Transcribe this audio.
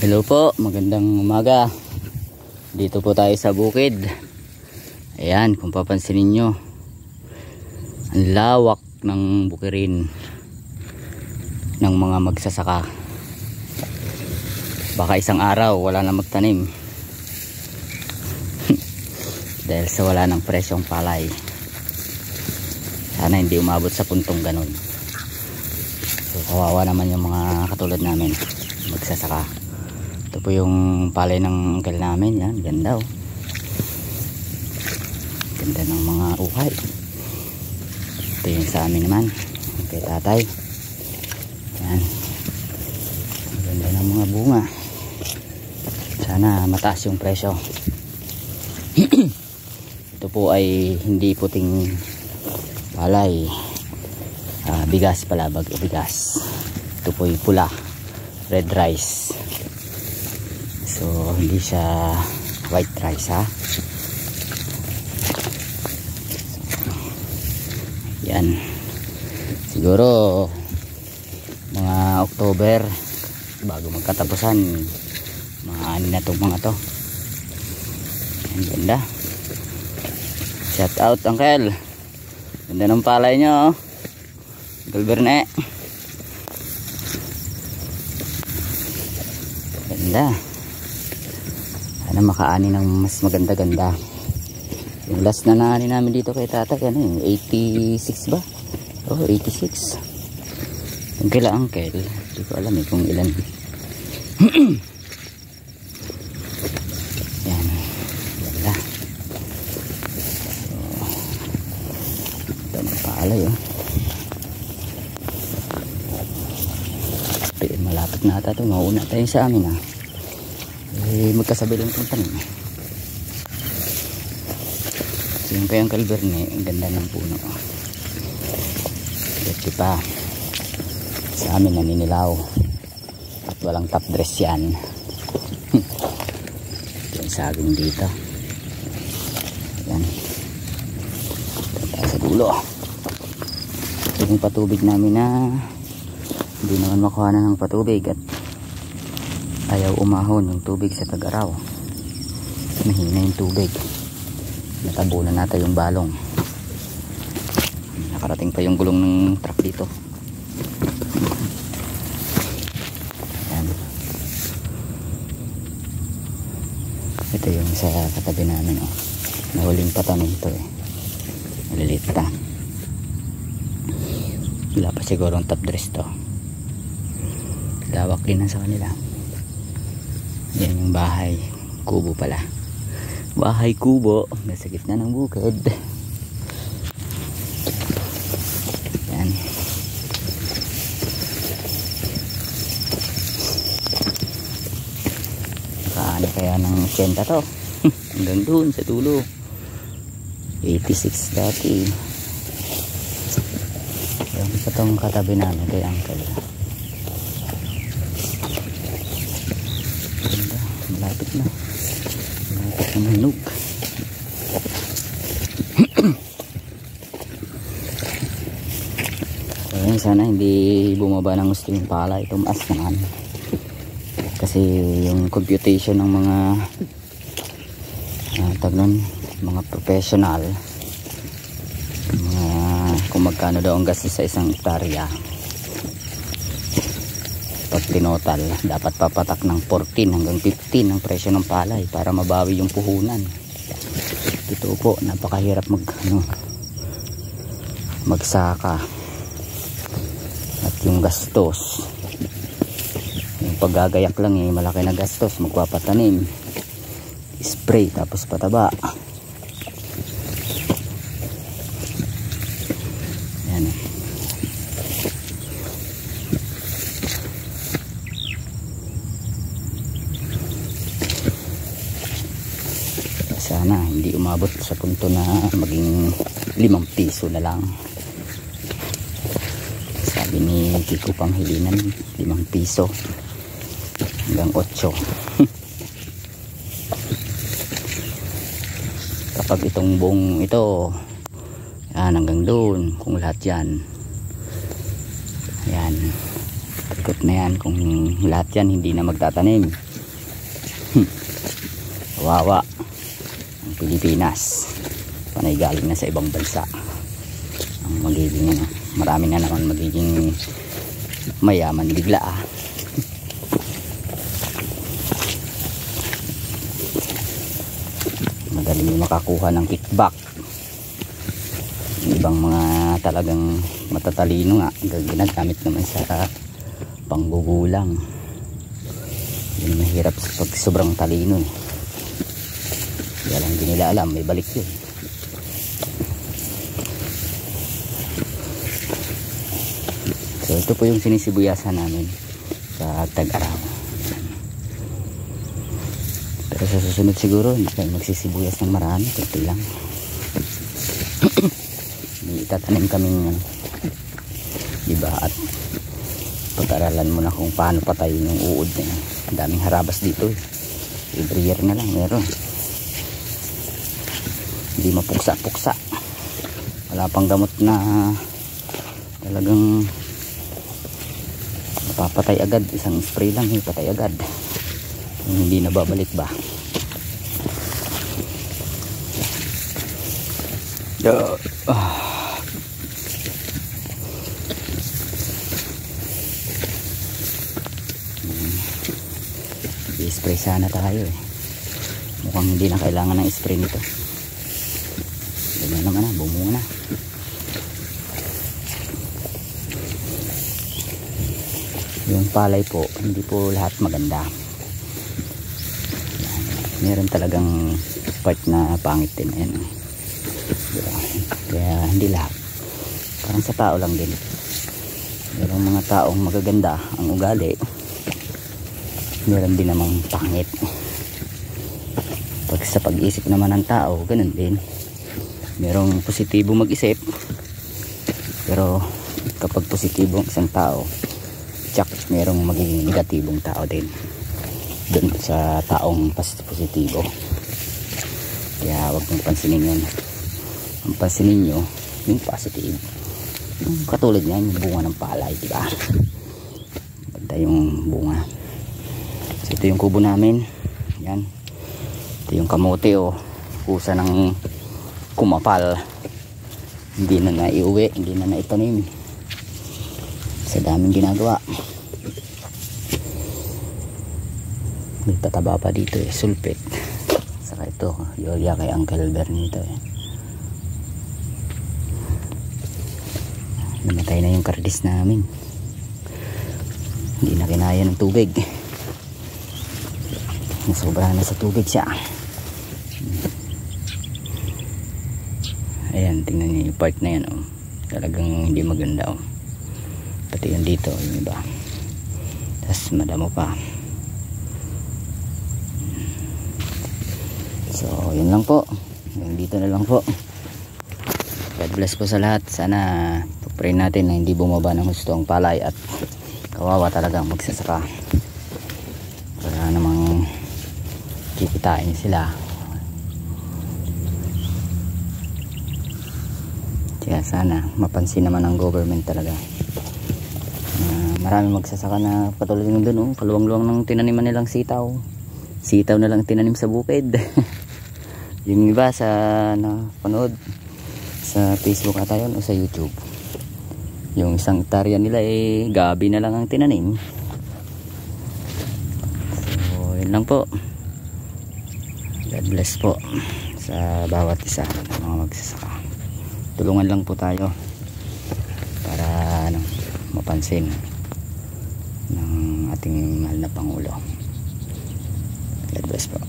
Hello po, magandang umaga. Dito po tayo sa bukid. Ayan, kung papansinin nyo, ang lawak ng bukirin ng mga magsasaka. Baka isang araw wala na magtanim dahil sa wala ng presyong palay. Sana hindi umabot sa puntong ganun. So kawawa naman yung mga katulad namin magsasaka. Ito po yung palay ng uncle namin. Yan, ganda oh. Ganda ng mga uhay. Ito yung sa amin naman kay tatay. Yan, ganda ng mga bunga. Sana mataas yung presyo. Ito po ay hindi puting palay, bigas pala, bigas. Ito po ay pula, red rice. So hindi siya white rice ha. Yan, siguro mga October bago magkatapusan, mga ani na itong mga to. Ang ganda. Shout out uncle, ganda ng palay nyo, Uncle Berne. Ganda. Sana makaani ng mas maganda-ganda. Yung last na naani namin dito kay tata, ano, 86 ba? Oh, 86. Yung kila uncle, hindi ko alam kung ilan. Yan, ganda. Ito ng palay oh. Malapit na ata ito, mauna tayo sa amin ha. Magkasabi lang itong tanim. So yung kayang Calverne, ang ganda ng puno. Ito pa sa amin naninilaw at walang top dress yan. Ito yung saging dito. Yan, ito sa dulo. Ito yung patubig namin na hindi naman makuha na ng patubig at ayaw umahon yung tubig sa Tag-Araw. Mahina yung tubig. Natabunan natin yung balong. Nakarating pa yung gulong ng truck dito. Ayan. Ito yung sa katabi namin oh. Nahuling patanim ito eh. Maliliit pa. Wala pa siguro ang top dress to. Lawak din na sa kanila. Yan yung bahay kubo pala. Bahay kubo nasa gitna ng bukid. Yan. Kaano kaya ng 80 to? Hanggang doon sa dulo. 86 dati. Yung itong katabi namin kay uncle. Malapit na manog. So, sana hindi bumaba ng gusto yung pala, tumaas naman kasi yung computation ng mga mga professional, kung magkano daw ang gastos sa isang hektarya. Pag tinotal, dapat papatak ng 14 hanggang 15 ang presyo ng palay para mabawi yung puhunan. Ito po, napakahirap magsaka. At yung gastos, yung paggagayak lang malaki na gastos. Magpapatanim, spray, tapos pataba. Yan eh. Sana hindi umabot sa punto na maging 5 piso na lang. Sabi ni Kiko Panghilinan, 5 piso hanggang 8. Kapag itong buong ito, yan, hanggang doon, kung lahat yan, yan, ikot na yan, kung lahat yan hindi na magtatanim, Kawawa ang Pilipinas, panay galing na sa ibang bansa ang magiging marami na naman magiging mayaman bigla madaling makakuha ng kickback. Ibang mga talagang matatalino nga ginagamit naman sa panggugulang. Yun mahirap pag sobrang talino kaya lang hindi nila alam may balik yun. So ito po yung sinisibuyasan namin sa tag-araw. Pero sa susunod siguro hindi tayo magsisibuyas ng marami, kunti lang. May itatanim kaming diba, at pag-aralan mo na kung paano patayin yung uod na yan. Ang daming harabas dito every year na lang meron, hindi mapuksa-puksa, wala pang gamot na talagang napapatay agad, isang spray lang patay agad, hindi na babalik ba. I-spray sana tayo mukhang hindi na kailangan ng spray nito. Ganyan naman bumunga na. Yung palay po hindi po lahat maganda, meron talagang part na pangit din ayan. Kaya hindi lahat, parang sa tao lang din, merong mga taong magaganda ang ugali, meron din namang pangit. Pag sa pag-isip naman ng tao ganun din, merong positibo mag-isip, pero kapag positibo ang isang tao, tsak merong magiging negatibong tao din dun sa taong positibo. Kaya wag mong pansinin yun, ang pansinin nyo yung positive, yung katulad niyan yung bunga ng palay, diba? Ganda yung bunga. So ito yung kubo namin, yan, ito yung kamote kusa ng kumapal, hindi na naiuwi, hindi na naitanim sa daming ginagawa. May pataba pa dito sulpit, saka ito yoya kay Uncle Bernie ito namatay na yung kardis namin, hindi na kinaya ng tubig, nasobra na sa tubig siya. Ayan, tingnan niyo yung part na yan talagang hindi maganda pati yung dito yung iba, tas madamo pa. So yun lang po, dito na lang po. God bless po sa lahat. Sana pray natin na hindi bumaba ng gusto ang palay at kawawa talaga magsasaka para namang kikitain sila. Kaya sana mapansin naman ng government talaga. Marami magsasaka na patuloy nung dun kaluwang-luwang ng tinaniman nilang sitaw. Sitaw na lang tinanim sa bukid. Yung iba sa panood sa Facebook ata yun o sa YouTube, yung isang hektarya nila gabi na lang ang tinanim. So yun lang po. God bless po sa bawat isa ng mga magsasaka. Tulungan lang po tayo para mapansin ng ating mahal na Pangulo. God bless po.